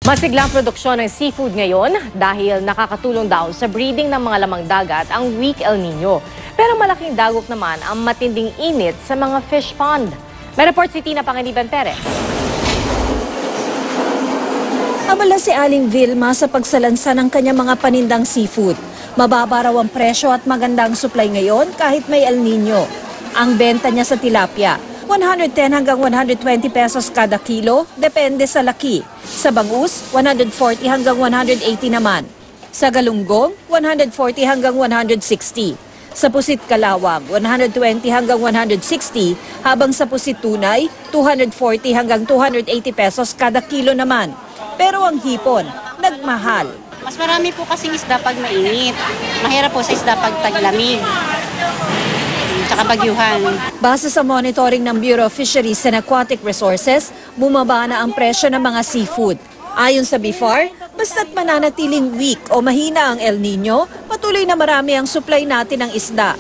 Masiglang produksyon ng seafood ngayon dahil nakakatulong daw sa breeding ng mga lamang dagat ang weak El Nino. Pero malaking dagok naman ang matinding init sa mga fish pond. May report si Tina Panganiban Perez. Abala si Aling Vilma sa pagsalansa ng kanyang mga panindang seafood. Mababa raw ang presyo at magandang supply ngayon kahit may El Nino. Ang benta niya sa tilapia, 110 hanggang 120 pesos kada kilo, depende sa laki. Sa bangus, 140 hanggang 180 naman. Sa galunggong, 140 hanggang 160. Sa pusit kalawang, 120 hanggang 160, habang sa pusit tunay, 240 hanggang 280 pesos kada kilo naman. Pero ang hipon, nagmahal. Mas marami po kasing isda pag mainit. Mahirap po sa isda pag taglamig. Tsaka bagyuhan. Base sa monitoring ng Bureau of Fisheries and Aquatic Resources, bumaba na ang presyo ng mga seafood. Ayon sa BIFAR, basta't mananatiling weak o mahina ang El Nino, patuloy na marami ang supply natin ng isda.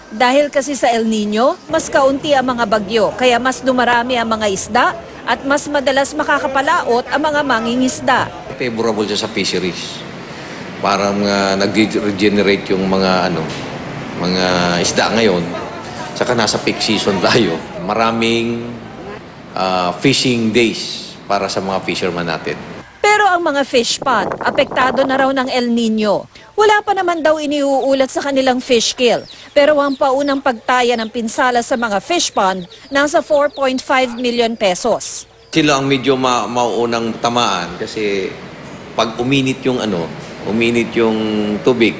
Dahil kasi sa El Nino, mas kaunti ang mga bagyo, kaya mas dumarami ang mga isda at mas madalas makakapalaot ang mga mangingisda. Favorable siya sa fisheries. Parang nag-regenerate yung mga isda ngayon. Saka nasa peak season tayo. Maraming fishing days para sa mga fisherman natin. Pero ang mga fish pond, apektado na raw ng El Nino. Wala pa naman daw iniuulat sa kanilang fish kill. Pero ang paunang pagtaya ng pinsala sa mga fish pond, nasa 4.5 million pesos. Sila ang medyo mauunang tamaan kasi pag uminit yung tubig,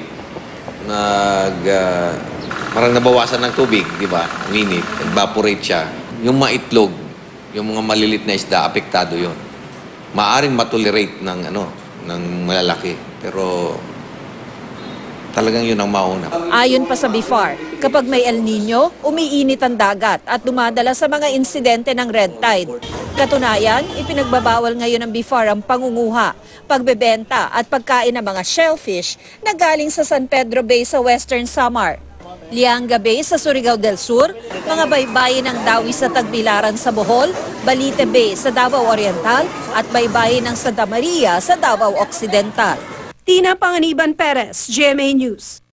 parang nabawasan ng tubig, di ba? Uminit, evaporate siya. Yung maitlog, yung mga malilit na isda, apektado yon. Maaring matolerate ng malalaki. Pero talagang yun ang mauna. Ayon pa sa BIFAR, kapag may El Nino, umiinit ang dagat at dumadala sa mga insidente ng red tide. Katunayan, ipinagbabawal ngayon ng BIFAR ang pangunguha, pagbebenta at pagkain ng mga shellfish na galing sa San Pedro Bay sa Western Samar. Lianga Bay sa Surigao del Sur, mga baybayin ng Dawi sa Tagbilaran sa Bohol, Balite Bay sa Davao Oriental at baybayin ng Santa Maria sa Davao Occidental. Tina Panganiban Perez, GMA News.